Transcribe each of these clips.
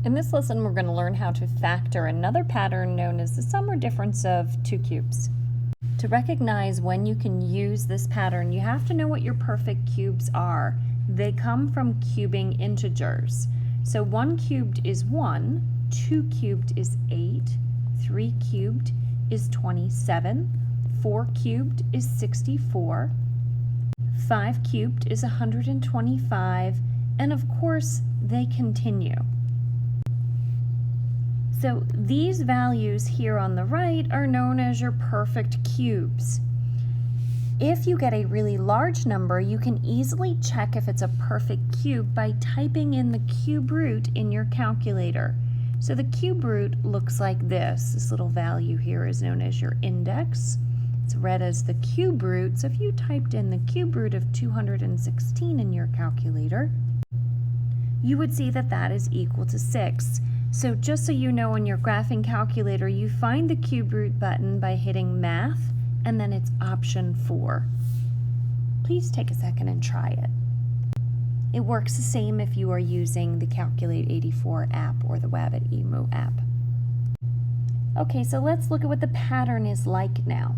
In this lesson, we're going to learn how to factor another pattern known as the sum or difference of two cubes. To recognize when you can use this pattern, you have to know what your perfect cubes are. They come from cubing integers. So 1 cubed is 1, 2 cubed is 8, 3 cubed is 27, 4 cubed is 64, 5 cubed is 125, and of course, they continue. So these values here on the right are known as your perfect cubes. If you get a really large number, you can easily check if it's a perfect cube by typing in the cube root in your calculator. So the cube root looks like this. This little value here is known as your index. It's read as the cube root. So if you typed in the cube root of 216 in your calculator, you would see that that is equal to 6. So just so you know, on your graphing calculator, you find the cube root button by hitting Math, and then it's option 4. Please take a second and try it. It works the same if you are using the Calculate 84 app or the Web at Emu app. Okay, so let's look at what the pattern is like now.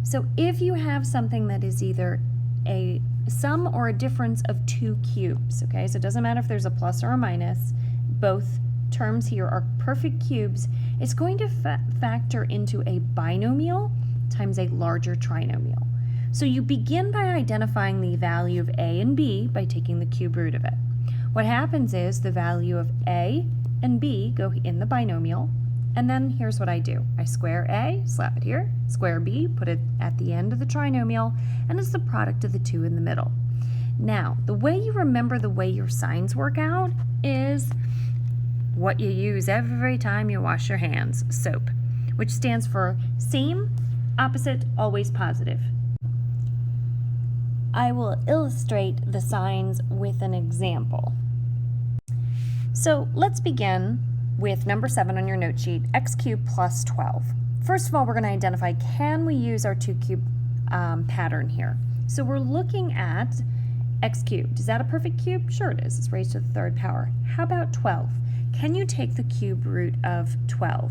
So if you have something that is either a sum or a difference of two cubes, okay, so it doesn't matter if there's a plus or a minus, both terms here are perfect cubes, it's going to factor into a binomial times a larger trinomial. So you begin by identifying the value of a and b by taking the cube root of it. What happens is the value of a and b go in the binomial, and then here's what I do. I square a, slap it here, square b, put it at the end of the trinomial, and it's the product of the two in the middle. Now, the way you remember the way your signs work out is what you use every time you wash your hands, soap, which stands for same, opposite, always positive. I will illustrate the signs with an example. So let's begin with number 7 on your note sheet, x cubed plus 12. First of all, we're going to identify, can we use our 2 cube pattern here? So we're looking at x cubed. Is that a perfect cube? Sure it is. It's raised to the third power. How about 12? Can you take the cube root of 12?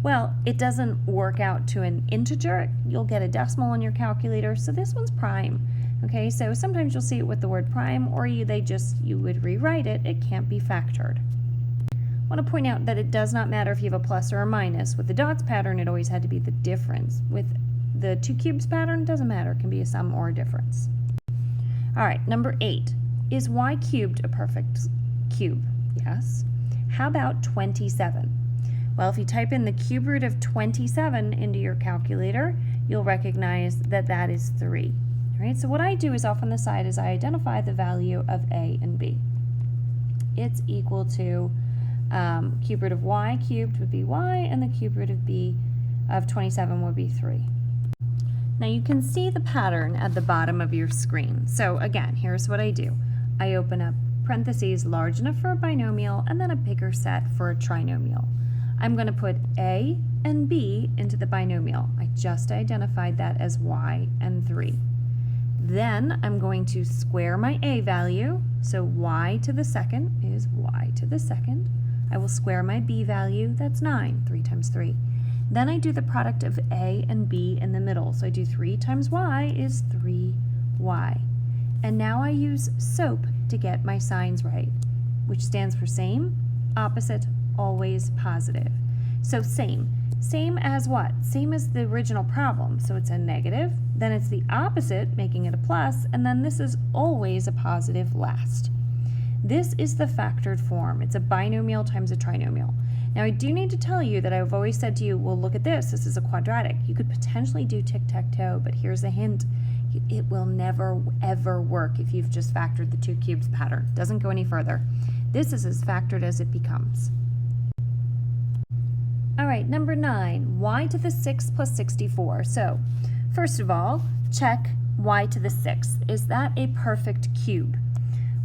Well, it doesn't work out to an integer. You'll get a decimal in your calculator, so this one's prime. Okay, so sometimes you'll see it with the word prime, or you would rewrite it. It can't be factored. I want to point out that it does not matter if you have a plus or a minus. With the dots pattern, it always had to be the difference. With the 2 cubes pattern, it doesn't matter. It can be a sum or a difference. All right, number 8. Is y cubed a perfect cube? Yes. How about 27? Well, if you type in the cube root of 27 into your calculator, you'll recognize that that is 3. All right, so what I do is off on the side is I identify the value of a and b. It's equal to cube root of y cubed would be y, and the cube root of b of 27 would be 3. Now you can see the pattern at the bottom of your screen. So again, here's what I do. I open up parentheses large enough for a binomial and then a bigger set for a trinomial. I'm going to put a and b into the binomial. I just identified that as y and 3. Then I'm going to square my a value, so y to the second is y to the second. I will square my b value, that's 9, 3 times 3. Then I do the product of a and b in the middle, so I do 3 times y is 3y. And now I use SOAP to get my signs right, which stands for same, opposite, always positive. So same as what? Same as the original problem. So it's a negative, then it's the opposite, making it a plus, and then this is always a positive last. This is the factored form. It's a binomial times a trinomial. Now I do need to tell you that I've always said to you, well, look at this. This is a quadratic. You could potentially do tic-tac-toe, but here's a hint. It will never, ever work if you've just factored the 2 cubes pattern. Doesn't go any further. This is as factored as it becomes. All right, number 9, y to the 6 plus 64. So, first of all, check y to the 6th. Is that a perfect cube?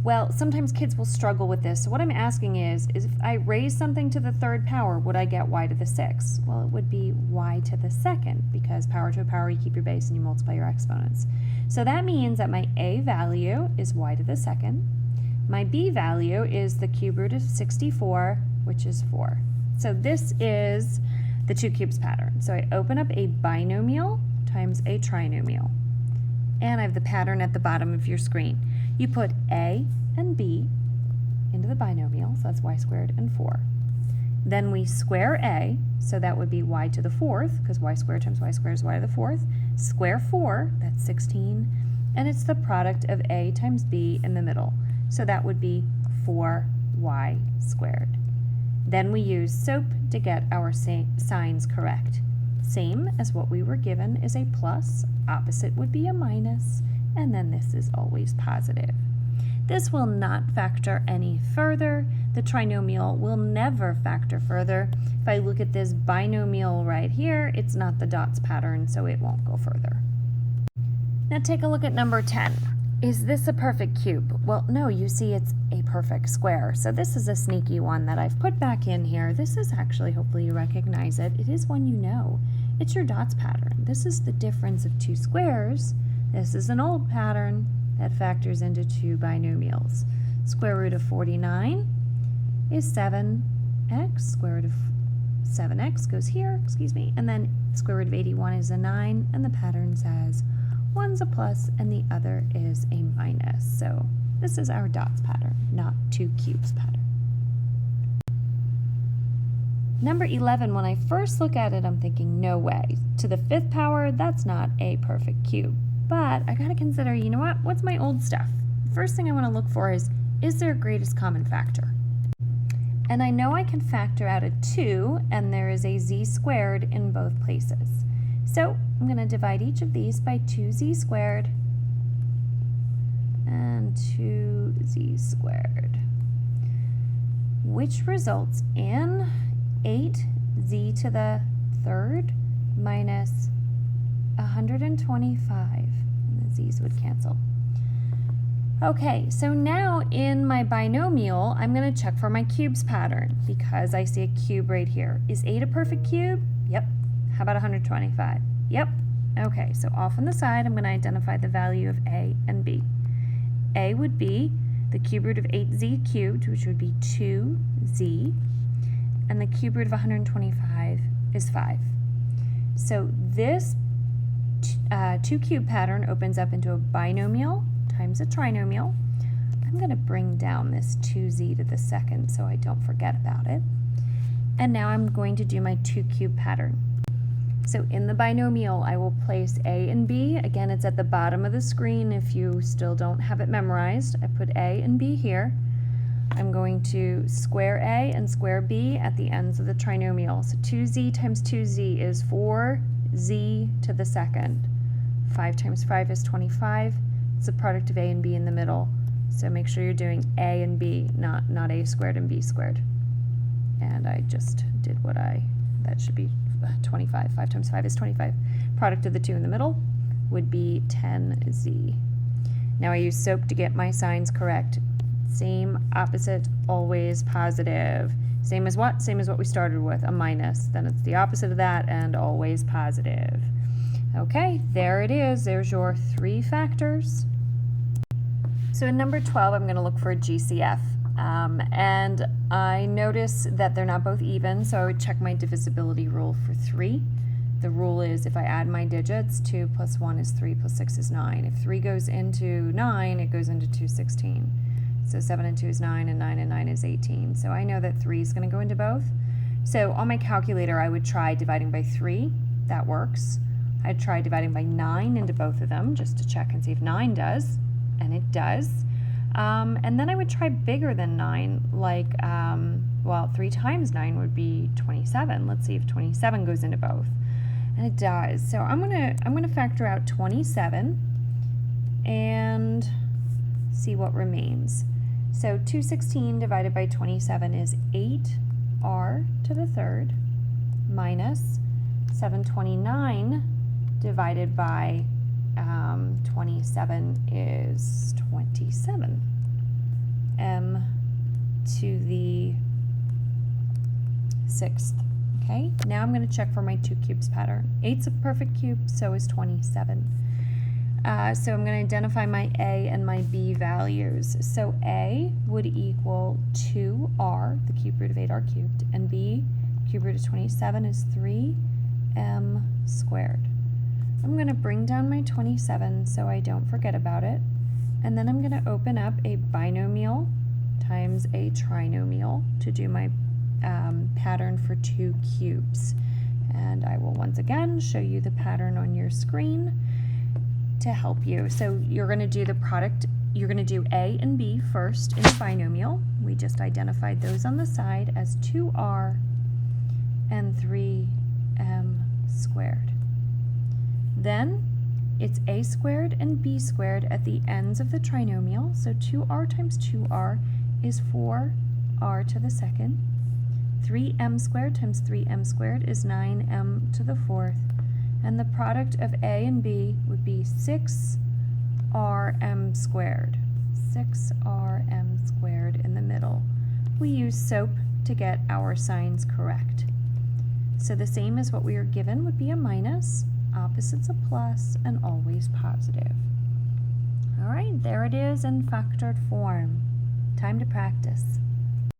Well, sometimes kids will struggle with this. So what I'm asking is if I raise something to the third power, would I get y to the 6th? Well, it would be y to the 2nd, because power to a power, you keep your base and you multiply your exponents. So that means that my a value is y to the 2nd, My b value is the cube root of 64, which is 4. So this is the 2 cubes pattern. So I open up a binomial times a trinomial. And I have the pattern at the bottom of your screen. You put a and b into the binomial, so that's y squared and 4. Then we square a, so that would be y to the 4th, because y squared times y squared is y to the 4th. Square 4, that's 16, and it's the product of a times b in the middle. So that would be 4y squared. Then we use SOAP to get our signs correct. Same as what we were given is a plus, opposite would be a minus, and then this is always positive. This will not factor any further. The trinomial will never factor further. If I look at this binomial right here, it's not the dots pattern, so it won't go further. Now take a look at number 10. Is this a perfect cube? Well, no, you see it's a perfect square. So this is a sneaky one that I've put back in here. This is actually, hopefully you recognize it. It is one you know. It's your dots pattern. This is the difference of 2 squares. This is an old pattern that factors into 2 binomials. Square root of 49 is 7x. Square root of 7x goes here, and then square root of 81 is a 9, and the pattern says one's a plus and the other is a minus. So this is our dots pattern, not 2 cubes pattern. Number 11, when I first look at it, I'm thinking, no way. To the 5th power, that's not a perfect cube. But I gotta consider, you know what? What's my old stuff? First thing I wanna look for is there a greatest common factor? And I know I can factor out a 2, and there is a z squared in both places. So I'm going to divide each of these by 2z squared and 2z squared, which results in 8z to the 3rd minus 125, and the z's would cancel. Okay, so now in my binomial, I'm going to check for my cubes pattern because I see a cube right here. Is 8 a perfect cube? Yep. How about 125? Yep. Okay, so off on the side, I'm going to identify the value of a and b. A would be the cube root of 8z cubed, which would be 2z, and the cube root of 125 is 5. So this 2 cube pattern opens up into a binomial times a trinomial. I'm going to bring down this 2z to the 2nd so I don't forget about it. And now I'm going to do my 2 cube pattern. So in the binomial, I will place a and b. Again, it's at the bottom of the screen if you still don't have it memorized. I put a and b here. I'm going to square a and square b at the ends of the trinomial. So 2z times 2z is 4z to the 2nd. 5 times 5 is 25. It's the product of a and b in the middle. So make sure you're doing a and b, not a squared and b squared. And I just did that should be 25. 5 times 5 is 25. Product of the 2 in the middle would be 10z. Now I use SOAP to get my signs correct. Same, opposite, always positive. Same as what? Same as what we started with, a minus. Then it's the opposite of that and always positive. Okay, there it is. There's your 3 factors. So in number 12, I'm going to look for a GCF. And I notice that they're not both even, so I would check my divisibility rule for 3. The rule is if I add my digits, 2 plus 1 is 3 plus 6 is 9. If 3 goes into 9, it goes into 2, 16. So 7 and 2 is 9, and 9 and 9 is 18. So I know that 3 is going to go into both. So on my calculator, I would try dividing by 3. That works. I'd try dividing by 9 into both of them just to check and see if 9 does, and it does. And then I would try bigger than 9, like, 3 times 9 would be 27. Let's see if 27 goes into both. And it does. So I'm gonna factor out 27 and see what remains. So 216 divided by 27 is 8r to the 3rd minus 729 divided by 27 is 27. M to the 6th. Okay, now I'm going to check for my 2 cubes pattern. 8's a perfect cube, so is 27. So I'm going to identify my A and my B values. So A would equal 2r, the cube root of 8r cubed, and B, cube root of 27 is 3m squared. I'm going to bring down my 27 so I don't forget about it, and then I'm going to open up a binomial times a trinomial to do my pattern for 2 cubes. And I will once again show you the pattern on your screen to help you. So you're going to do the product, you're going to do A and B first in the binomial. We just identified those on the side as 2r and 3m squared. Then it's a squared and b squared at the ends of the trinomial. So 2r times 2r is 4r to the second. 3m squared times 3m squared is 9m to the fourth. And the product of a and b would be 6rm squared. 6rm squared in the middle. We use SOAP to get our signs correct. So the same as what we are given would be a minus, opposites a plus, and always positive. All right, there it is in factored form. Time to practice.